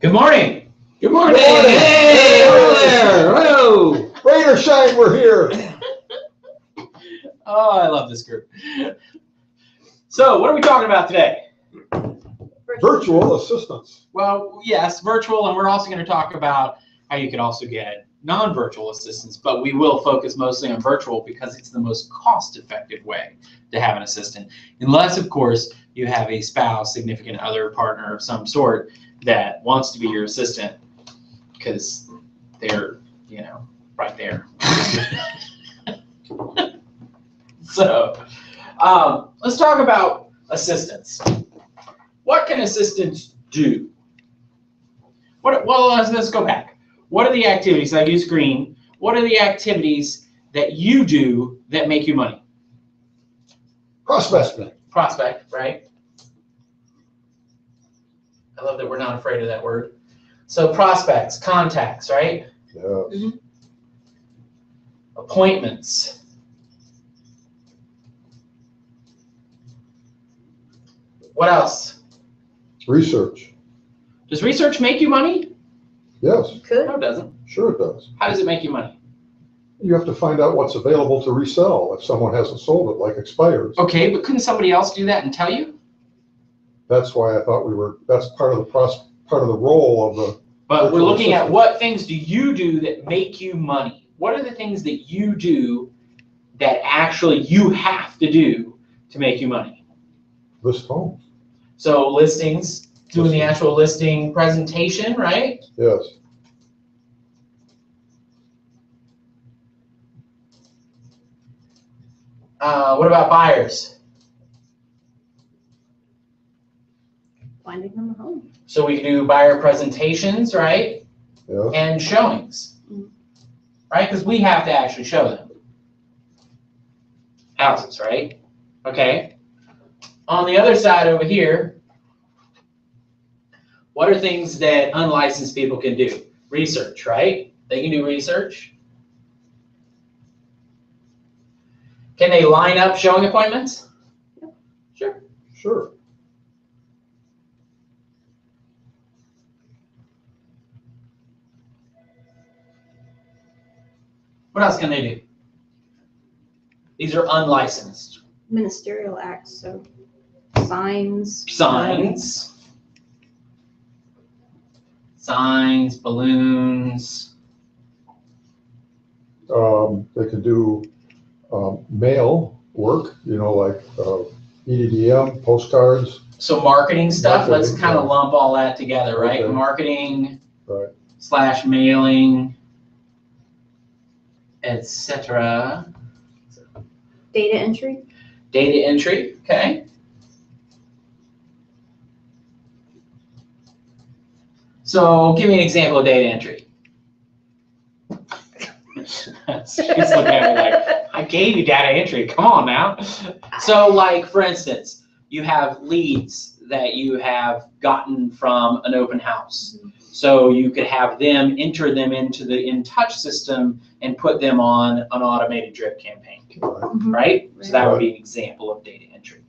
Good morning. Good morning. Hey, hello there. Hello. Rain or shine, we're here. Oh, I love this group. So, what are we talking about today? Virtual assistants. Well, yes, virtual, and we're also going to talk about how you can also get non-virtual assistants, but we will focus mostly on virtual because it's the most cost-effective way to have an assistant, unless, of course, you have a spouse, significant other, partner of some sort that wants to be your assistant because they're, right there. So, let's talk about assistants. What can assistants do? Well, let's go back. What are the activities? I use green. What are the activities that you do that make you money? Prospecting. Prospect, right? I love that we're not afraid of that word. So prospects, contacts, right? Yes. Mm-hmm. Appointments. What else? Research. Does research make you money? Yes. Could. No, it doesn't. Sure it does. How does it make you money? You have to find out what's available to resell if someone hasn't sold it, like expires. Okay, but couldn't somebody else do that and tell you? That's why I thought that's part of the role of the. But we're looking at what things do you do that make you money? What are the things that you do that actually you have to do to make you money? List homes. So listings, doing the actual listing presentation, right? Yes. What about buyers? Finding them a home. So we can do buyer presentations, right? Yes. And showings, right? Because we have to actually show them houses, right? Okay. On the other side over here, what are things that unlicensed people can do? Research, right? They can do research. Can they line up showing appointments? Sure. Sure. What else can they do? These are unlicensed. Ministerial acts, so signs. Signs, balloons. They can do mail work, like EDDM, postcards. So marketing stuff, let's Marketing, kind of yeah. lump all that together, right? Okay. Marketing Right. / mailing, etc. Data entry. Data entry, okay. So give me an example of data entry. She's looking at me like, I gave you data entry, come on now. So like, for instance, you have leads that you have gotten from an open house. So you could have them enter them into the InTouch system and put them on an automated drip campaign, right? So that would be an example of data entry.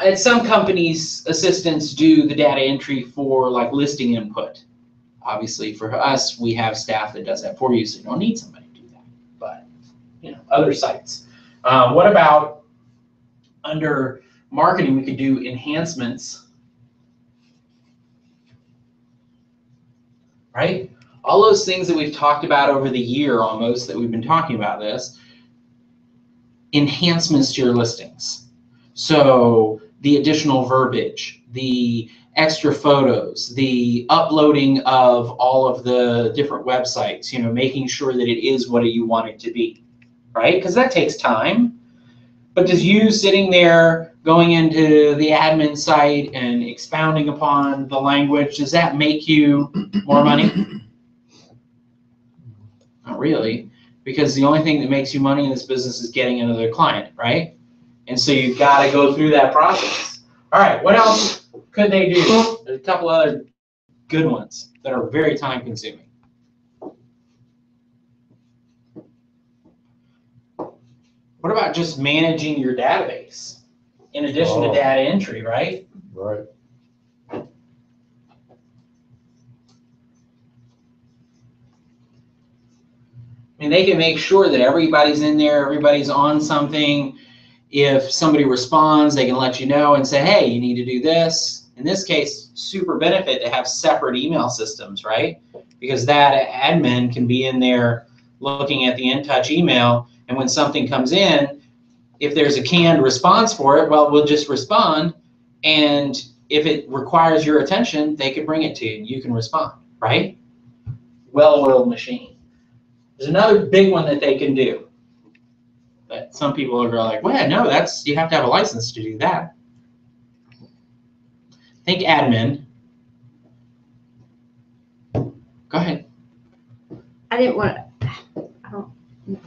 At some companies, assistants do the data entry for like listing input. Obviously for us, we have staff that does that for you, so you don't need somebody to do that. But, other sites. What about under marketing, we could do enhancements, right? All those things that we've talked about over the year almost that we've been talking about this, enhancements to your listings. So the additional verbiage, the extra photos, the uploading of all of the different websites, making sure that it is what you want it to be, right? Because that takes time. But does you sitting there going into the admin site and expounding upon the language, does that make you more money? Not really, because the only thing that makes you money in this business is getting another client, right? And so you've got to go through that process. All right, what else could they do? There's a couple other good ones that are very time consuming. What about just managing your database in addition to data entry, right? Right. and they can make sure that everybody's in there, everybody's on something. If somebody responds, they can let you know and say, hey, you need to do this. In this case, super benefit to have separate email systems, right? Because that admin can be in there looking at the InTouch email, and when something comes in, if there's a canned response for it, well, we'll just respond, and if it requires your attention, they can bring it to you and you can respond, right? Well-oiled machine. There's another big one that they can do. But some people are like, well, no, you have to have a license to do that. Think admin. Go ahead. I don't want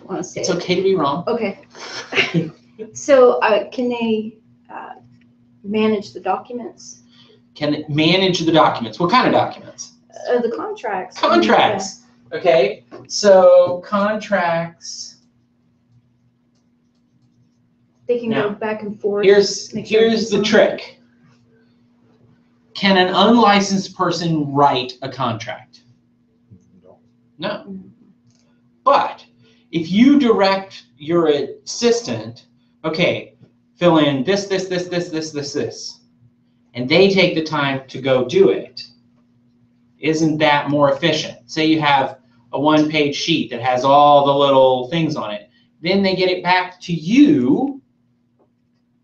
to say It's okay to be wrong. Okay. So can they manage the documents? Can it manage the documents? What kind of documents? The contracts. Contracts. Okay. So contracts. They can Now, go back and forth. Here's make sure the it's on. trick. Can an unlicensed person write a contract? No. No. But if you direct your assistant, okay, fill in this, and they take the time to go do it, isn't that more efficient? Say you have a one-page sheet that has all the little things on it. Then they get it back to you,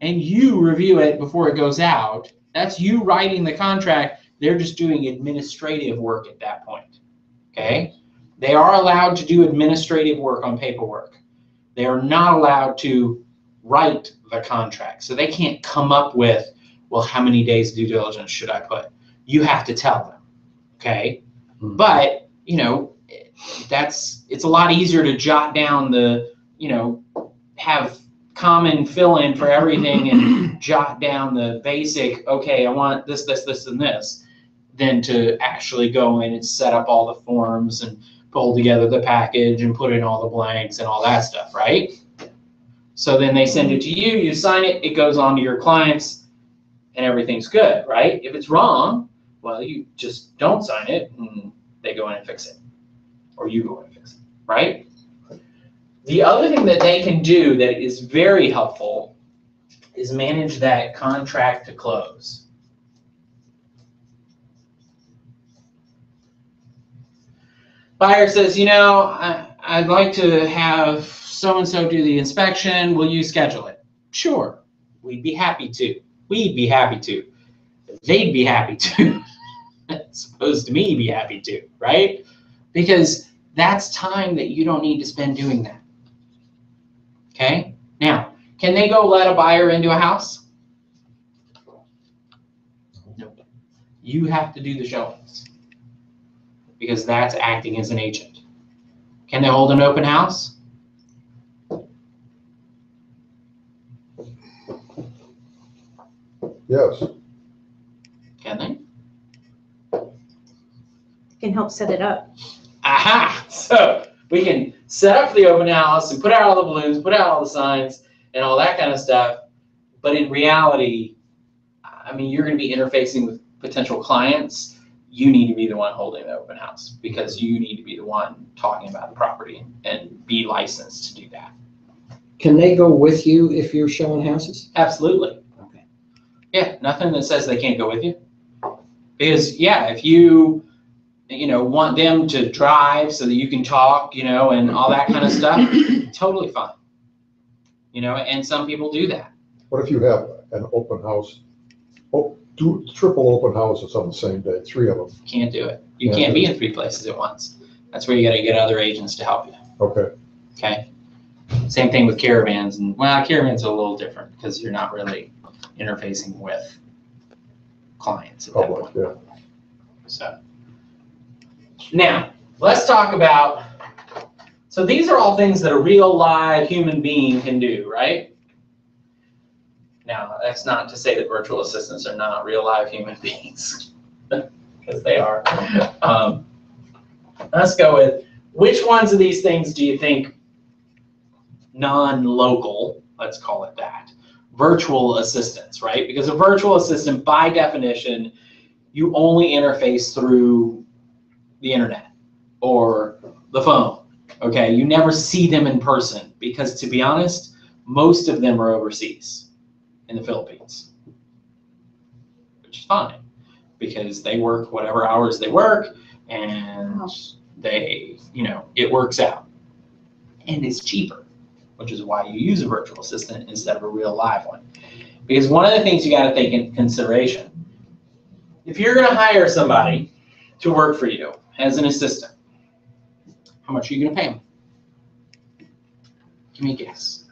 and you review it before it goes out. That's you writing the contract. They're just doing administrative work at that point, okay? They are allowed to do administrative work on paperwork. They are not allowed to write the contract. So they can't come up with, well, how many days due diligence should I put? You have to tell them, okay? Hmm. But, you know, it's a lot easier to jot down the, you know, have common fill-in for everything and jot down the basic, okay, I want this, and this, than to actually go in and set up all the forms and pull together the package and put in all the blanks and all that stuff, right? So then they send it to you, you sign it, it goes on to your clients, and everything's good, right? If it's wrong, well, you just don't sign it, and they go in and fix it. Or you go in and fix it, right? The other thing that they can do that is very helpful is manage that contract to close. Buyer says, you know, I'd like to have so-and-so do the inspection. Will you schedule it? Sure. We'd be happy to. We'd be happy to. They'd be happy to. As opposed to me be happy to, right? Because that's time that you don't need to spend doing that. Okay? Now, can they go let a buyer into a house? Nope. You have to do the showings, because that's acting as an agent. Can they hold an open house? Yes. Can they? Can help set it up. Aha! So we can set up the open house and put out all the balloons, put out all the signs and all that kind of stuff. But in reality, I mean, you're going to be interfacing with potential clients. You need to be the one holding the open house, because you need to be the one talking about the property and be licensed to do that. Can they go with you if you're showing houses? Absolutely. Okay. Yeah, nothing that says they can't go with you. Because, yeah, if you want them to drive so that you can talk, and all that kind of stuff, totally fine. And some people do that. What if you have an open house, triple open houses on the same day, 3 of them? Can't do it. You can't be in 3 places at once. That's where you got to get other agents to help you. Okay. Okay. Same thing with caravans. And well, caravans are a little different because you're not really interfacing with clients at that point. Yeah. So now let's talk about, so these are all things that a real live human being can do, right? Now, that's not to say that virtual assistants are not real live human beings, because they are. Let's go with, which ones of these things do you think non-local, let's call it that, virtual assistants, right? Because a virtual assistant, by definition, you only interface through the internet or the phone, Okay, you never see them in person because, to be honest, most of them are overseas in the Philippines, which is fine because they work whatever hours they work and they, it works out. And it's cheaper, which is why you use a virtual assistant instead of a real live one. Because one of the things you got to take into consideration, if you're going to hire somebody to work for you as an assistant, how much are you going to pay them? Give me a guess.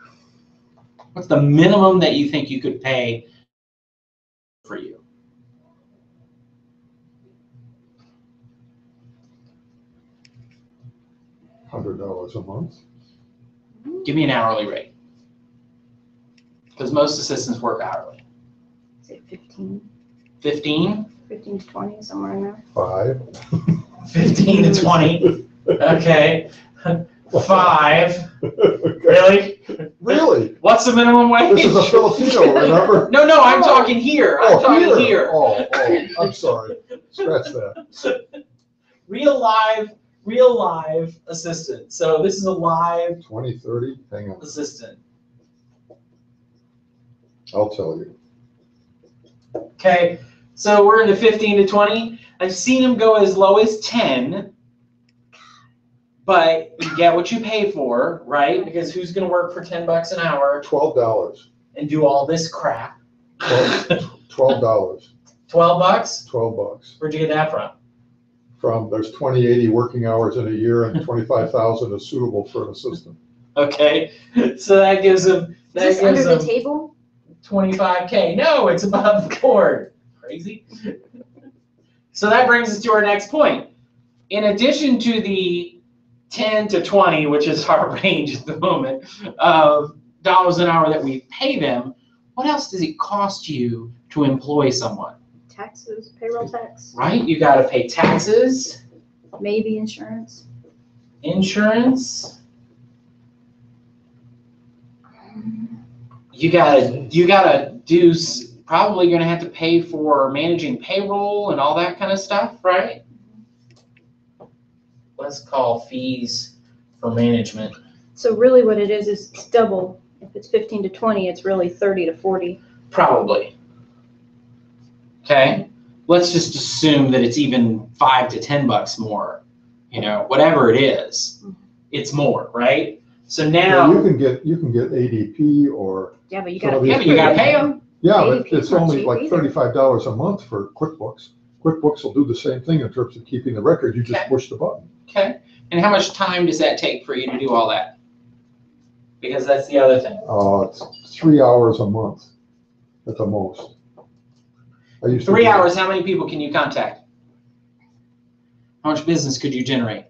What's the minimum that you think you could pay for you? $100 a month. Give me an hourly rate. Because most assistants work hourly. Say 15, 15? 15 to 20, somewhere in there. 5. 15 to 20. Okay. 5. Really? Really? What's the minimum wage? This is a Filipino, remember? No, I'm talking here. I'm talking here. Oh, I'm sorry. Scratch that. Real live assistant. So this is a live 20, 30, hang on. assistant. I'll tell you. Okay, so we're in the 15 to 20. I've seen them go as low as 10, but you get what you pay for, right? Because who's going to work for 10 bucks an hour $12. and do all this crap? $12. 12 bucks? $12. Where'd you get that from? There's 2080 working hours in a year and 25,000 is suitable for an assistant. Okay, so that gives them Is this under the table? 25K. No, it's above the board. Crazy. So that brings us to our next point. In addition to the 10 to 20, which is our range at the moment, of dollars an hour that we pay them, what else does it cost you to employ someone? Taxes, payroll tax, Right? You got to pay taxes, maybe insurance. insurance. You gotta do, probably gonna have to pay for managing payroll and all that kind of stuff, right? Let's call fees for management. So really what it is it's double. If it's 15 to 20, it's really 30 to 40. Probably. Okay, let's just assume that it's even 5 to 10 bucks more, whatever it is, it's more, right? So now. Well, you can get ADP or. Yeah, but you some got of to these Yeah, but you gotta pay them. Yeah, but ADP 's it's not only cheap like either. $35 a month for QuickBooks. QuickBooks will do the same thing in terms of keeping the record. You just Okay. push the button. Okay, and how much time does that take for you to do all that? Because that's the other thing. It's 3 hours a month at the most. I used to 3 do hours, how many people can you contact? How much business could you generate?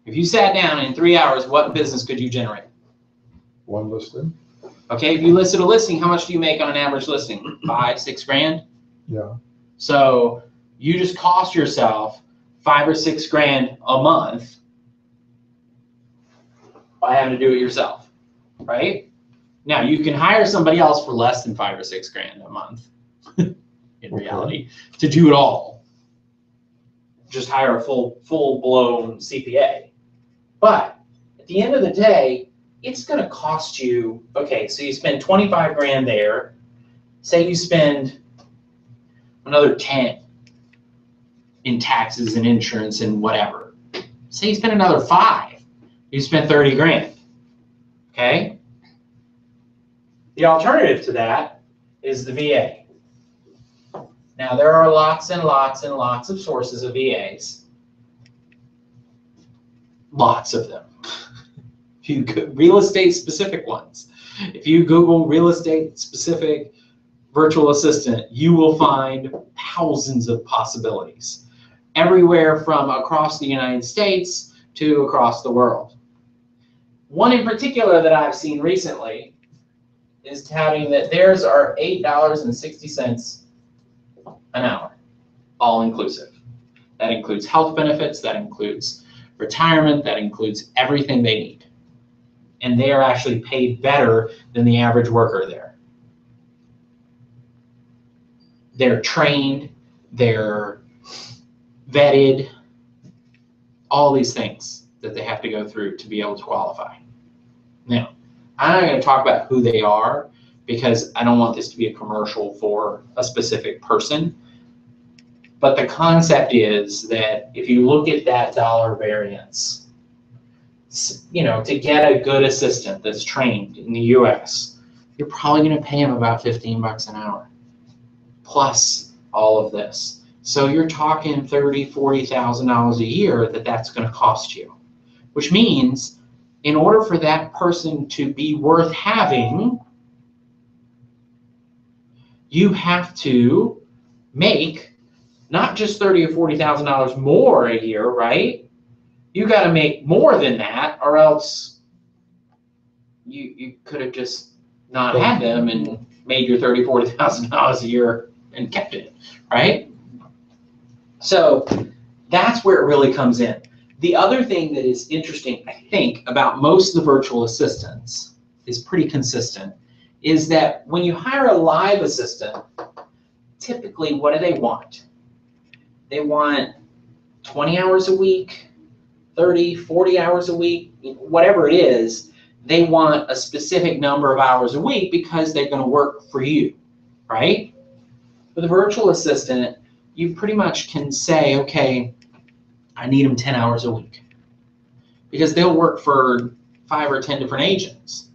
If you sat down in 3 hours, what business could you generate? one listing. Okay, if you listed a listing, how much do you make on an average listing? 5, 6 grand? Yeah. So you just cost yourself 5 or 6 grand a month by having to do it yourself, right? Now you can hire somebody else for less than 5 or 6 grand a month, in reality, to do it all. Just hire a full-blown CPA. But at the end of the day, it's going to cost you, okay, so you spend 25 grand there. Say you spend another 10 in taxes and insurance and whatever. Say you spend another 5. You spend 30 grand, okay? The alternative to that is the VA. Now, there are lots and lots and lots of sources of VAs. Lots of them. Real estate specific ones. If you Google real estate specific virtual assistant, you will find thousands of possibilities. Everywhere from across the United States to across the world. One in particular that I've seen recently is touting that theirs are $8.60 an hour, all inclusive. That includes health benefits, that includes retirement, that includes everything they need. And they are actually paid better than the average worker there. They're trained, they're vetted, all these things. that they have to go through to be able to qualify. Now, I'm not going to talk about who they are because I don't want this to be a commercial for a specific person. But the concept is that if you look at that dollar variance, you know, to get a good assistant that's trained in the US, you're probably going to pay him about $15 an hour, plus all of this. So you're talking $30,000, $40,000 a year that's going to cost you, which means in order for that person to be worth having, you have to make not just $30,000 or $40,000 more a year, right? You got to make more than that, or else you could have just not had them and made your $30,000, $40,000 a year and kept it, right? So that's where it really comes in. The other thing that is interesting, I think, about most of the virtual assistants is pretty consistent, is that when you hire a live assistant, typically what do they want? They want 20 hours a week, 30, 40 hours a week, whatever it is. They want a specific number of hours a week because they're going to work for you, right? With a virtual assistant, you pretty much can say, okay, I need them 10 hours a week, because they'll work for 5 or 10 different agents.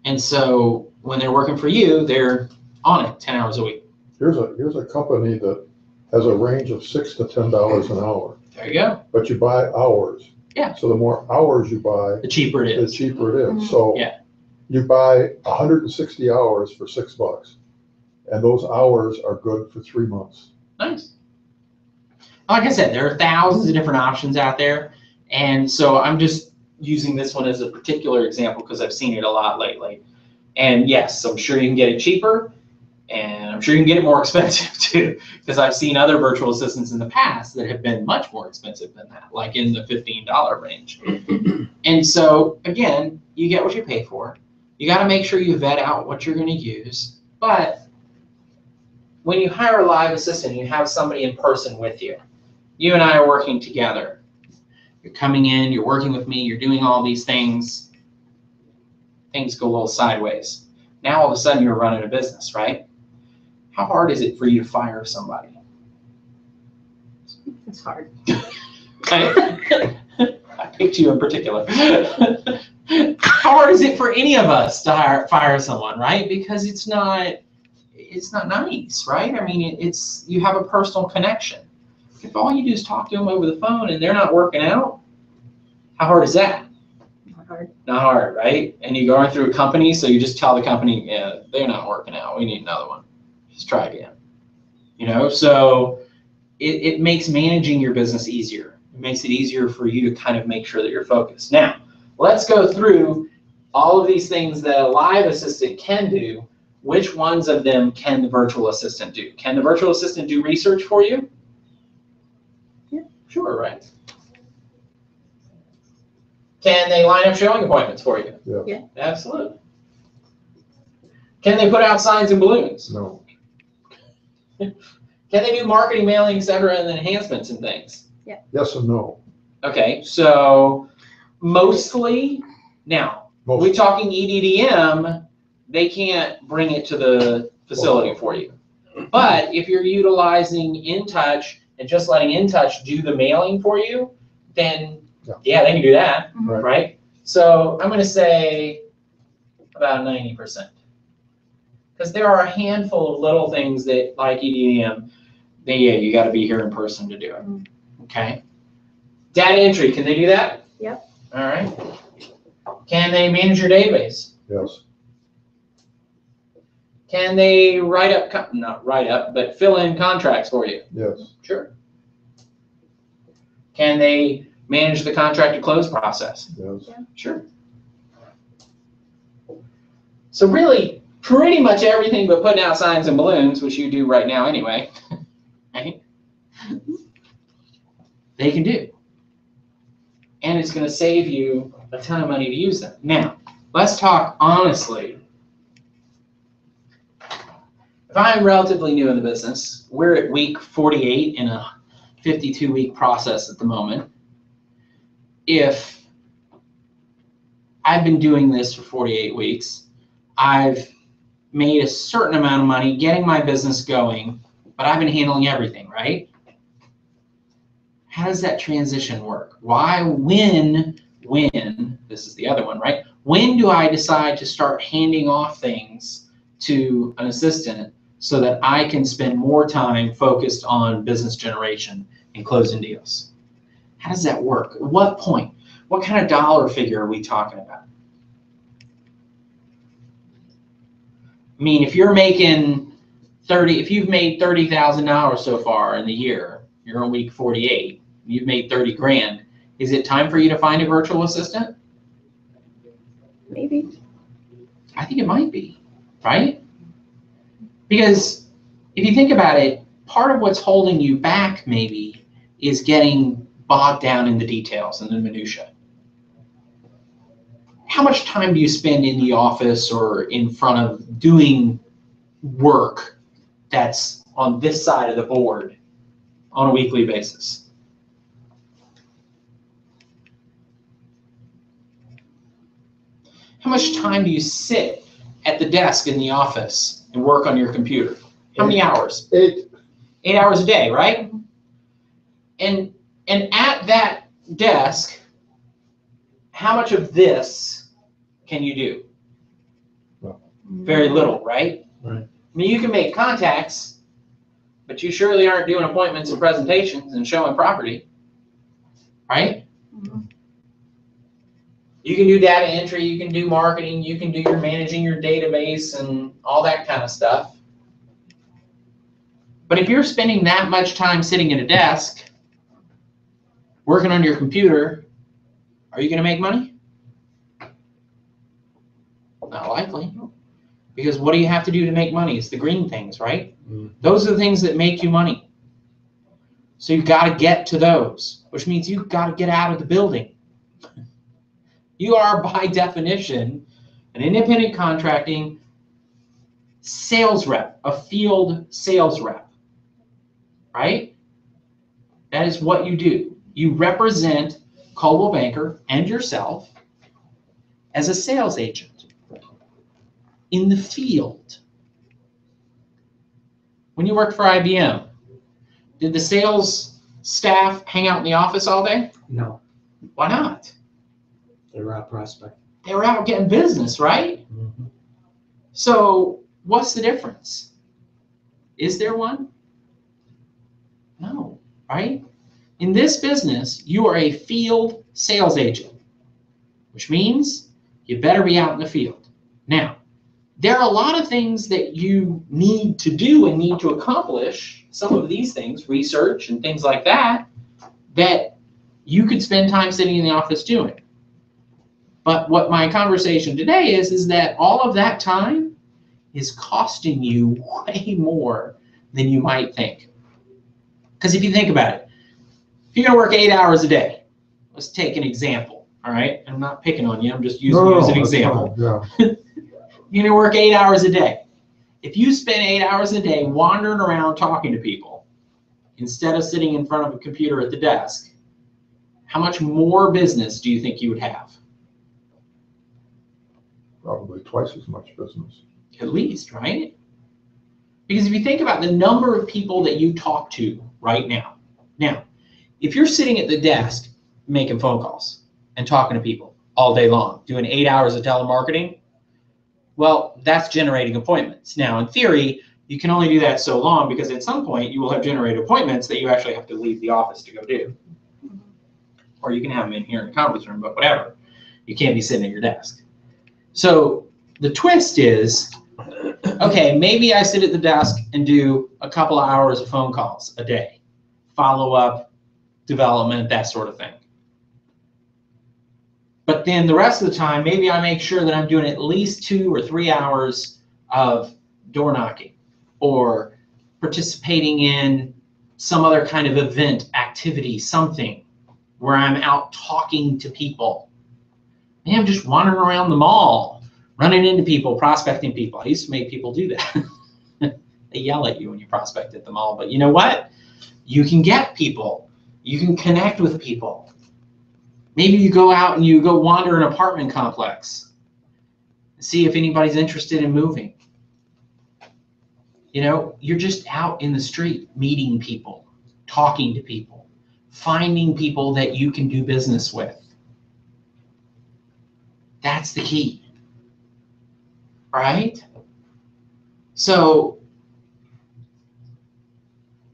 And so when they're working for you, they're on it 10 hours a week. Here's a company that has a range of $6 to $10 an hour. There you go. But you buy hours. Yeah. So the more hours you buy, The cheaper it the is. cheaper it is. So Yeah. you buy 160 hours for $6, and those hours are good for 3 months. Nice. Like I said, there are thousands of different options out there. And so I'm just using this one as a particular example because I've seen it a lot lately. And yes, I'm sure you can get it cheaper, and I'm sure you can get it more expensive too, because I've seen other virtual assistants in the past that have been much more expensive than that, like in the $15 range. And so again, you get what you pay for. You got to make sure you vet out what you're going to use. But when you hire a live assistant, you have somebody in person with you. You and I are working together. You're coming in, you're working with me, you're doing all these things. Things go a little sideways. Now all of a sudden you're running a business, right? How hard is it for you to fire somebody? It's hard. Okay. I picked you in particular. How hard is it for any of us to fire someone, right? Because it's not nice, right? I mean, it's you have a personal connection. If all you do is talk to them over the phone and they're not working out, how hard is that? Not hard. Not hard, right? And you're going through a company, so you just tell the company, yeah, they're not working out. We need another one. Just try again. You know, so it makes managing your business easier. It makes it easier for you to kind of make sure that you're focused. Now, let's go through all of these things that a live assistant can do. Which ones of them can the virtual assistant do? Can the virtual assistant do research for you? Yeah. Sure, right. Can they line up showing appointments for you? Yeah. Yeah. Absolutely. Can they put out signs and balloons? No. Can they do marketing, mailing, etc., and enhancements and things? Yes and no. Okay, so mostly, now, Most. we're talking EDDM, they can't bring it to the facility for you. But if you're utilizing InTouch and just letting InTouch do the mailing for you, then yeah, they can do that, Right. right? So I'm going to say about 90%. Because there are a handful of little things that, like EDDM, you got to be here in person to do it. Okay. Data entry, can they do that? Yep. All right. Can they manage your database? Yes. Can they not write up, but fill in contracts for you? Yes. Sure. Can they manage the contract to close process? Yes. Sure. So really, pretty much everything but putting out signs and balloons, which you do right now anyway, right? They can do. And it's going to save you a ton of money to use them. Now, let's talk honestly. If I'm relatively new in the business, we're at week 48 in a 52-week process at the moment. if I've been doing this for 48 weeks, I've made a certain amount of money getting my business going, but I've been handling everything, right? How does that transition work? When, this is the other one, right? When do I decide to start handing off things to an assistant so that I can spend more time focused on business generation and closing deals? How does that work? At what point? What kind of dollar figure are we talking about? I mean, if you're making if you've made $30,000 so far in the year, you're on week 48, you've made 30 grand, is it time for you to find a virtual assistant? Maybe. I think it might be, right? Because if you think about it, part of what's holding you back maybe is getting bogged down in the details and the minutia. How much time do you spend in the office or in front of doing work that's on this side of the board on a weekly basis? How much time do you sit at the desk in the office and work on your computer? How many hours? 8. 8 hours a day, right? And at that desk, how much of this can you do? Well, very little, right? Right. I mean, you can make contacts, but you surely aren't doing appointments and presentations and showing property, right? Mm-hmm. You can do data entry, you can do marketing, you can do your managing your database and all that kind of stuff. But if you're spending that much time sitting at a desk, working on your computer, are you going to make money? Not likely. Because what do you have to do to make money? It's the green things, right? Mm-hmm. Those are the things that make you money. So you've got to get to those, which means you've got to get out of the building. You are, by definition, an independent contracting sales rep, a field sales rep, right? That is what you do. You represent Coldwell Banker and yourself as a sales agent in the field. When you worked for IBM, did the sales staff hang out in the office all day? No, Why not? they were out prospecting. They were out getting business, right? Mm-hmm. So what's the difference? Is there one? No, right? In this business, you are a field sales agent, which means you better be out in the field. Now, there are a lot of things that you need to do and need to accomplish. Some of these things, research and things like that, that you could spend time sitting in the office doing. But what my conversation today is that all of that time is costing you way more than you might think. Because if you think about it, if you're going to work 8 hours a day, let's take an example, all right? I'm not picking on you, I'm just using you as an example. Yeah. You're going to work 8 hours a day. If you spend 8 hours a day wandering around talking to people instead of sitting in front of a computer at the desk, how much more business do you think you would have? Probably twice as much business. At least, right? Because if you think about the number of people that you talk to right now, if you're sitting at the desk making phone calls and talking to people all day long, doing 8 hours of telemarketing, well, that's generating appointments. Now, in theory, you can only do that so long because at some point you will have generated appointments that you actually have to leave the office to go do. Or you can have them in here in the conference room, but whatever. You can't be sitting at your desk. So the twist is, okay, maybe I sit at the desk and do a couple of hours of phone calls a day, follow-up, development, that sort of thing. But then the rest of the time, maybe I make sure that I'm doing at least 2 or 3 hours of door knocking or participating in some other kind of event, activity, something where I'm out talking to people. Maybe I'm just wandering around the mall, running into people, prospecting people. I used to make people do that. They yell at you when you prospect at the mall, but you know what? You can get people. You can connect with people. Maybe you go out and you go wander an apartment complex, see if anybody's interested in moving. You know, you're just out in the street, meeting people, talking to people, finding people that you can do business with. That's the key, right? So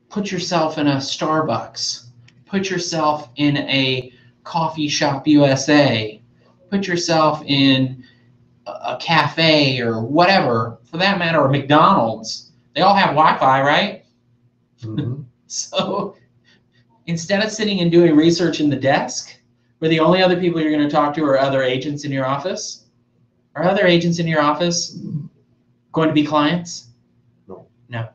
put yourself in a Starbucks, put yourself in a Coffee Shop USA, put yourself in a cafe or whatever, for that matter, or McDonald's. They all have Wi-Fi, right? Mm-hmm. So instead of sitting and doing research in the desk, where the only other people you're going to talk to are other agents in your office, are other agents in your office going to be clients? No. No.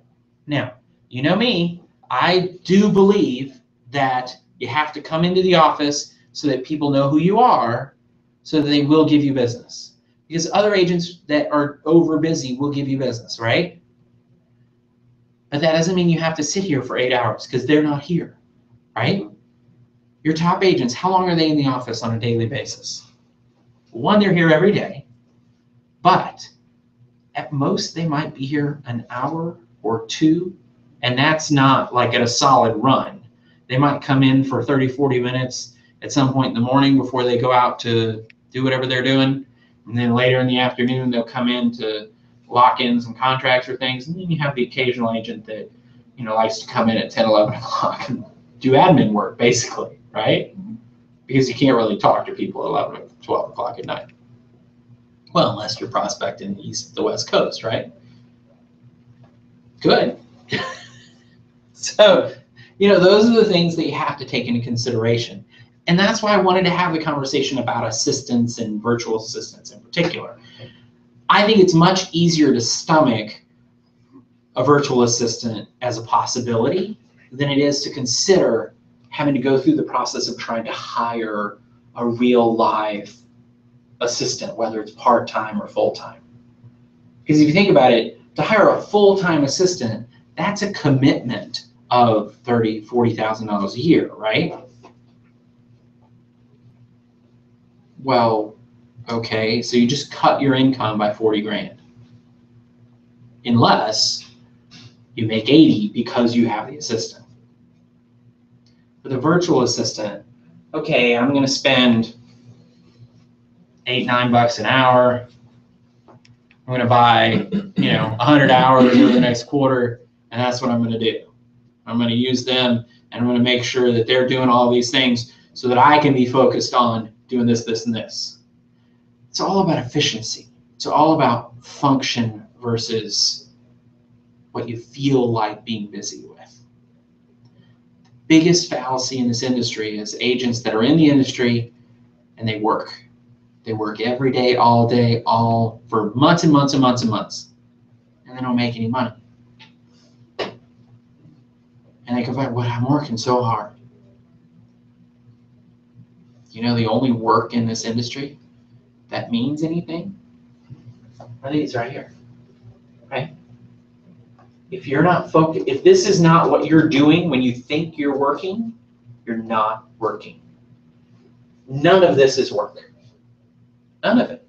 Now, you know me, I do believe that you have to come into the office so that people know who you are, so that they will give you business. Because other agents that are over busy will give you business, right? But that doesn't mean you have to sit here for 8 hours, because they're not here, right? Your top agents, how long are they in the office on a daily basis? One, they're here every day, but at most they might be here an hour or two, and that's not like at a solid run. They might come in for 30, 40 minutes at some point in the morning before they go out to do whatever they're doing, and then later in the afternoon they'll come in to lock in some contracts or things, and then you have the occasional agent that, you know, likes to come in at 10, 11 o'clock and do admin work, basically, right? Because you can't really talk to people at 11 or 12 o'clock at night. Well, unless you're prospecting the West Coast, right? Good. So, you know, those are the things that you have to take into consideration. And that's why I wanted to have the conversation about assistants and virtual assistants in particular. I think it's much easier to stomach a virtual assistant as a possibility than it is to consider having to go through the process of trying to hire a real live assistant, whether it's part-time or full-time. Because if you think about it, to hire a full-time assistant, that's a commitment of $30,000, $40,000 a year, right? Well, okay, so you just cut your income by 40 grand. Unless you make 80 because you have the assistant. For the virtual assistant, okay, I'm going to spend $8, $9 an hour. I'm going to buy, 100 hours over the next quarter, and that's what I'm going to do. I'm going to use them, and I'm going to make sure that they're doing all these things so that I can be focused on doing this, this, and this. It's all about efficiency. It's all about function versus what you feel like being busy with. The biggest fallacy in this industry is agents that are in the industry and they work. They work every day, all for months and months and months and months, and they don't make any money. And they go back, "What? I'm working so hard." You know, the only work in this industry that means anything are these right here, right? If you're not focused, if this is not what you're doing when you think you're working, you're not working. None of this is work. None of it.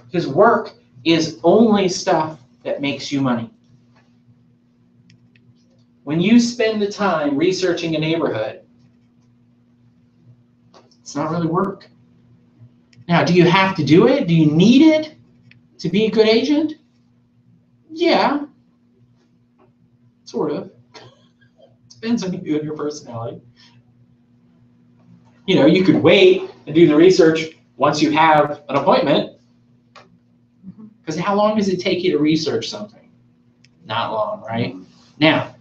Because work is only stuff that makes you money. When you spend the time researching a neighborhood, it's not really work. Now, do you have to do it? Do you need it to be a good agent? Yeah, sort of. Depends on you and your personality. You know, you could wait and do the research once you have an appointment. Because how long does it take you to research something? Not long, right? Now,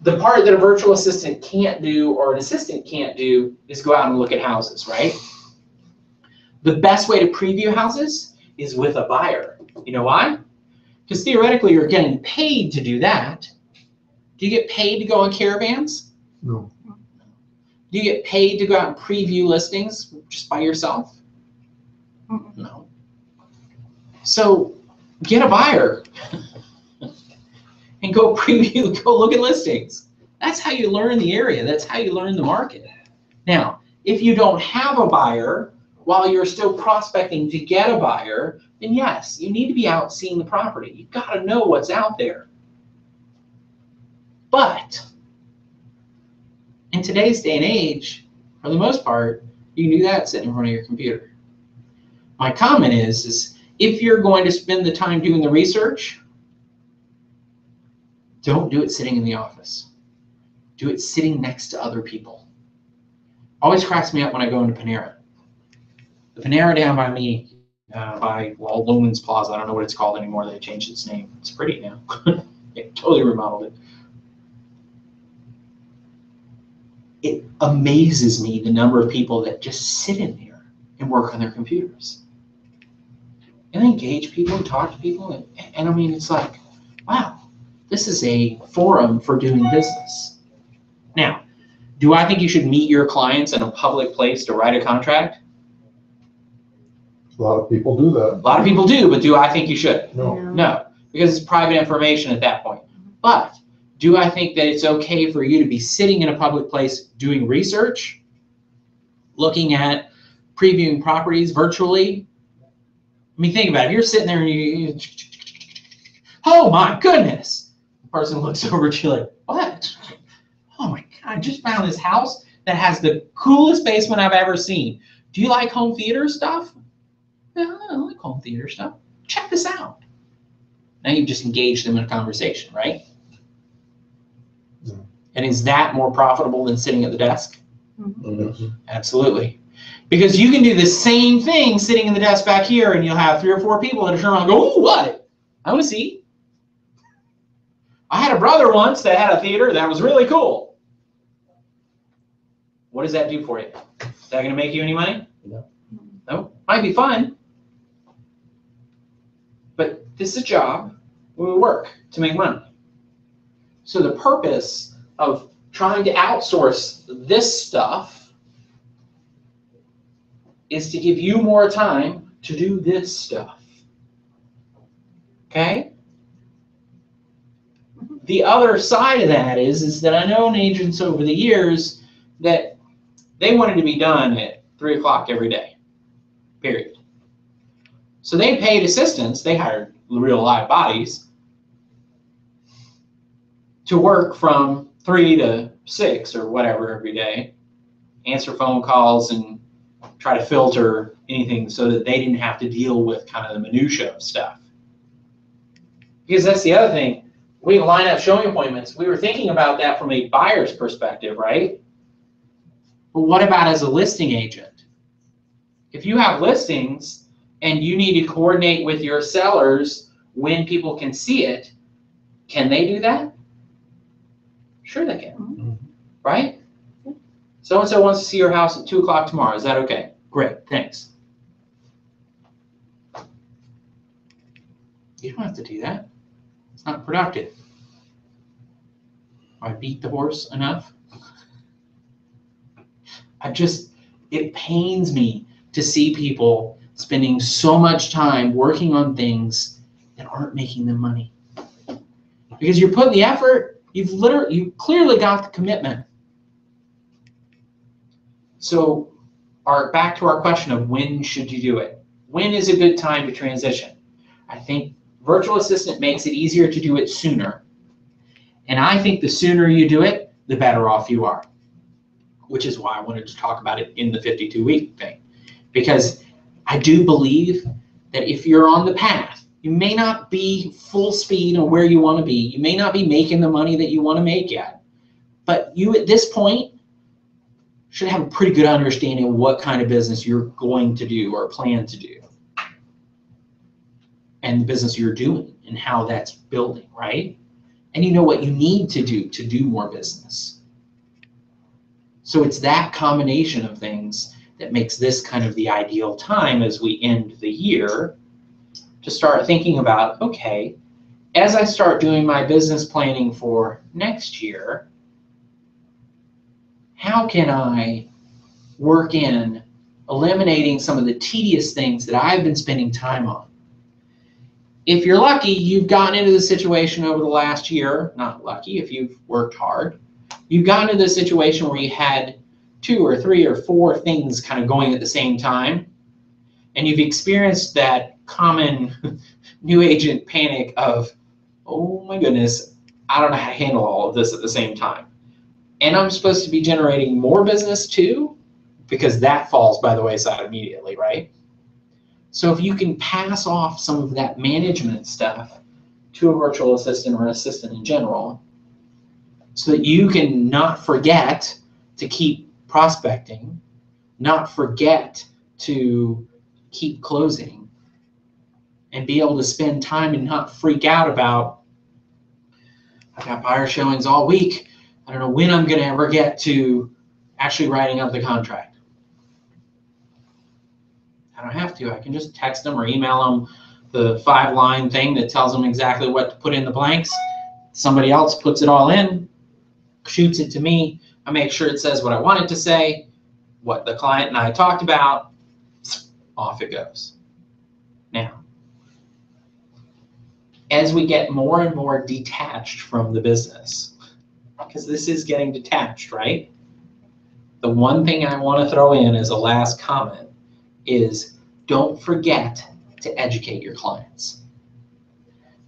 the part that a virtual assistant can't do or an assistant can't do is go out and look at houses, right? The best way to preview houses is with a buyer. You know why? Because theoretically you're getting paid to do that. Do you get paid to go on caravans? No. Do you get paid to go out and preview listings just by yourself? No. So get a buyer and go preview, go look at listings. That's how you learn the area. That's how you learn the market. Now, If you don't have a buyer while you're still prospecting to get a buyer, then yes, you need to be out seeing the property. You've got to know what's out there. But in today's day and age, for the most part, you can do that sitting in front of your computer. My comment is if you're going to spend the time doing the research, don't do it sitting in the office. Do it sitting next to other people. Always cracks me up when I go into Panera. The Panera down by me, Loman's Plaza, I don't know what it's called anymore. They changed its name. It's pretty now. They totally remodeled it. It amazes me the number of people that just sit in there and work on their computers. And they engage people and talk to people. And I mean, it's like, wow, this is a forum for doing business. Now, do I think you should meet your clients in a public place to write a contract? A lot of people do that. A lot of people do, but do I think you should? No. No, because it's private information at that point. But do I think that it's okay for you to be sitting in a public place doing research, looking at previewing properties virtually? I mean, think about it. If you're sitting there and you oh my goodness. The person looks over at you like, what? Oh my God, I just found this house that has the coolest basement I've ever seen. Do you like home theater stuff? Yeah, I like home theater stuff. Check this out. Now you've just engaged them in a conversation, right? Yeah. And is that more profitable than sitting at the desk? Mm-hmm. Absolutely. Because you can do the same thing sitting in the desk back here and you'll have 3 or 4 people that turn around and go, ooh, what? I want to see. I had a brother once that had a theater that was really cool. What does that do for you? Is that going to make you any money? No. No? Might be fun. But this is a job where we work to make money. So the purpose of trying to outsource this stuff is to give you more time to do this stuff. Okay? The other side of that is that I know agents over the years that they wanted to be done at 3 o'clock every day, period. So they paid assistants, they hired real live bodies to work from 3 to 6 or whatever every day, answer phone calls and try to filter anything so that they didn't have to deal with kind of the minutia of stuff. Because that's the other thing. We line up showing appointments. We were thinking about that from a buyer's perspective, right? But what about as a listing agent? If you have listings and you need to coordinate with your sellers when people can see it, can they do that? Sure they can, Mm-hmm. right? So-and-so wants to see your house at 2 o'clock tomorrow. Is that okay? Great, thanks. You don't have to do that. It's not productive. I beat the horse enough. It pains me to see people spending so much time working on things that aren't making them money. Because you're putting the effort, you've clearly got the commitment. So back to our question of when should you do it? When is a good time to transition? I think virtual assistant makes it easier to do it sooner. And I think the sooner you do it, the better off you are. Which is why I wanted to talk about it in the 52-week thing. Because I do believe that if you're on the path, you may not be full speed on where you want to be. You may not be making the money that you want to make yet. But you, at this point, should have a pretty good understanding of what kind of business you're going to do or plan to do. And the business you're doing and how that's building, right? And you know what you need to do more business. So it's that combination of things that makes this kind of the ideal time as we end the year to start thinking about, okay, as I start doing my business planning for next year, how can I work in eliminating some of the tedious things that I've been spending time on? If you're lucky, you've gotten into the situation over the last year, not lucky if you've worked hard, you've gotten into the situation where you had 2 or 3 or 4 things kind of going at the same time, and you've experienced that common new agent panic of, oh my goodness, I don't know how to handle all of this at the same time. And I'm supposed to be generating more business too, because that falls by the wayside immediately, right? So if you can pass off some of that management stuff to a virtual assistant or an assistant in general, so that you can not forget to keep prospecting, not forget to keep closing, and be able to spend time and not freak out about, I've got buyer showings all week, I don't know when I'm going to ever get to actually writing up the contract. I don't have to. I can just text them or email them the 5-line thing that tells them exactly what to put in the blanks. Somebody else puts it all in, shoots it to me. I make sure it says what I want it to say, what the client and I talked about. Off it goes. Now, as we get more and more detached from the business, because this is getting detached, right? The one thing I want to throw in as a last comment is don't forget to educate your clients.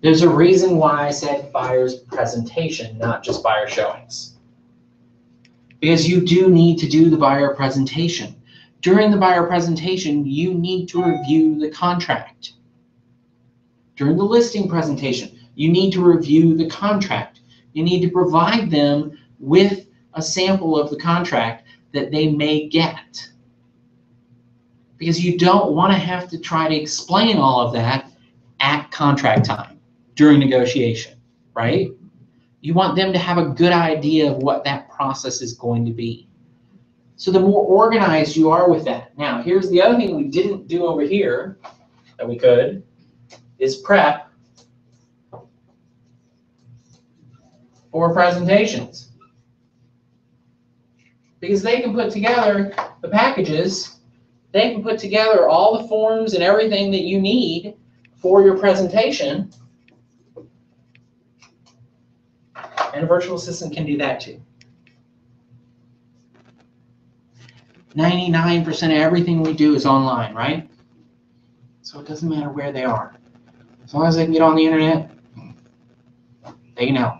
There's a reason why I said buyer's presentation, not just buyer showings. Because you do need to do the buyer presentation. During the buyer presentation, you need to review the contract. During the listing presentation, you need to review the contract. You need to provide them with a sample of the contract that they may get. Because you don't want to have to try to explain all of that at contract time during negotiation, right? You want them to have a good idea of what that process is going to be. So the more organized you are with that. Now, here's the other thing we didn't do over here that we could, is prep for presentations. Because they can put together the packages, they can put together all the forms and everything that you need for your presentation. And a virtual assistant can do that too. 99% of everything we do is online, right? So it doesn't matter where they are. As long as they can get on the internet, they can help.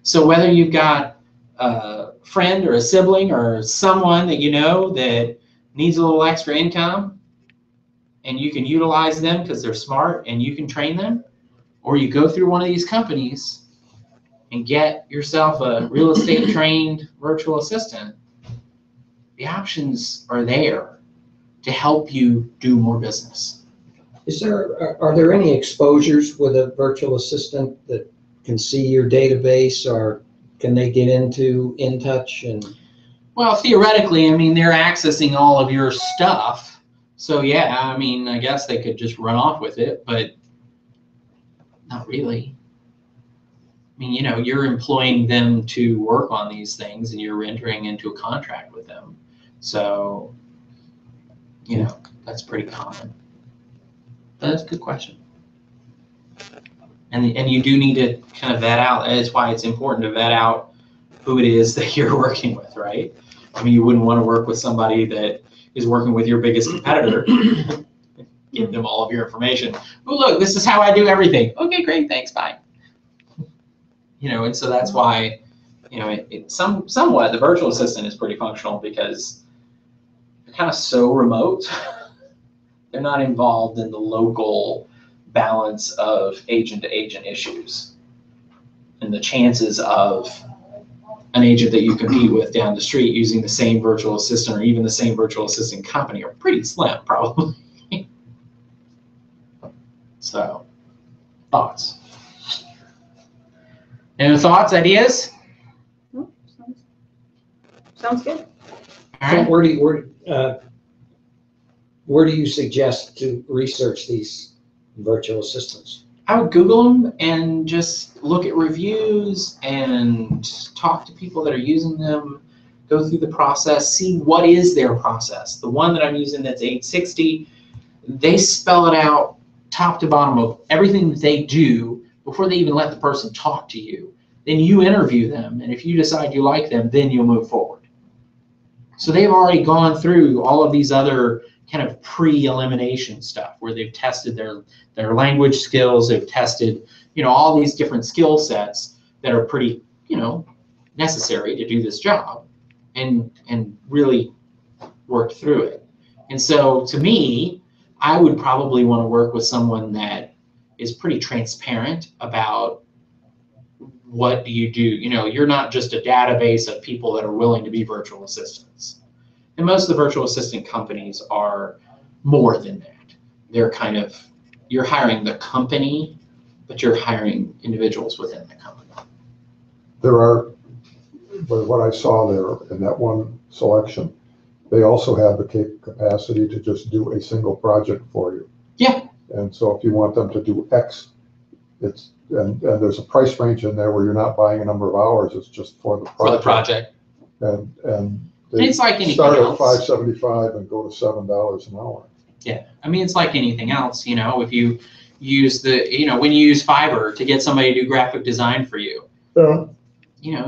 So whether you've got a friend or a sibling or someone that you know that needs a little extra income, and you can utilize them because they're smart and you can train them, or you go through one of these companies and get yourself a real estate trained virtual assistant, the options are there to help you do more business. Are there any exposures with a virtual assistant that can see your database, or can they get into InTouch? And well, theoretically, I mean, they're accessing all of your stuff. So yeah, I mean, I guess they could just run off with it, but not really. I mean, you know, you're employing them to work on these things and you're entering into a contract with them. So, you know, that's pretty common. But that's a good question. And you do need to kind of vet out. That's why it's important to vet out who it is that you're working with, right? I mean, you wouldn't want to work with somebody that is working with your biggest competitor. Give them all of your information. Oh, look, this is how I do everything. Okay, great, thanks, bye. You know, and so that's why, you know, somewhat the virtual assistant is pretty functional because they're kind of so remote. They're not involved in the local balance of agent-to-agent issues. And the chances of an agent that you compete with down the street using the same virtual assistant or even the same virtual assistant company are pretty slim, probably. So, thoughts? Any thoughts, ideas? Sounds good. All so right. where do you suggest to research these virtual assistants? I would Google them and just look at reviews and talk to people that are using them, go through the process, see what is their process. The one that I'm using that's 860, they spell it out top to bottom of everything that they do before they even let the person talk to you. Then you interview them, and if you decide you like them, then you'll move forward. So they've already gone through all of these other kind of pre-elimination stuff where they've tested their language skills, they've tested, all these different skill sets that are pretty, necessary to do this job, and really worked through it. And so to me, I would probably want to work with someone that is pretty transparent about what do you do. You're not just a database of people that are willing to be virtual assistants. And most of the virtual assistant companies are more than that. They're kind of, you're hiring the company, but you're hiring individuals within the company. There are, but what I saw there in that one selection, they also have the capacity to just do a single project for you. Yeah. And so if you want them to do X, and there's a price range in there where you're not buying a number of hours, it's just for the project. For the project. And they it's like anything start else. at $5.75 and go to $7 an hour. Yeah, I mean, it's like anything else, if you use when you use Fiverr to get somebody to do graphic design for you, Yeah.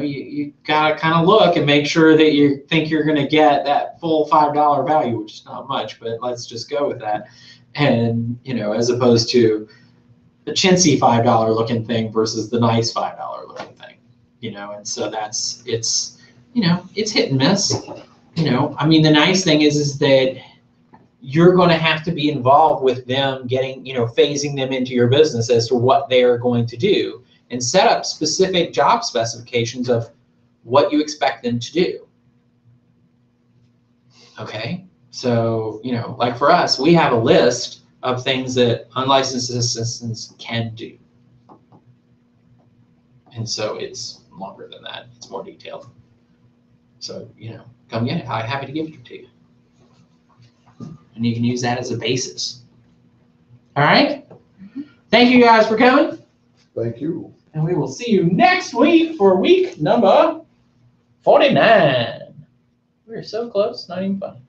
you gotta kind of look and make sure that you think you're gonna get that full $5 value, which is not much, but let's just go with that. And, as opposed to the chintzy $5 looking thing versus the nice $5 looking thing, and so it's hit and miss. I mean, the nice thing is that you're going to have to be involved with them getting, phasing them into your business as to what they are going to do, and set up specific job specifications of what you expect them to do. Okay, so, like for us, we have a list of things that unlicensed assistants can do. And so it's longer than that, it's more detailed. So, come get it. I'm happy to give it to you. And you can use that as a basis. All right? Thank you guys for coming. Thank you. And we will see you next week for week number 49. We're so close, not even funny.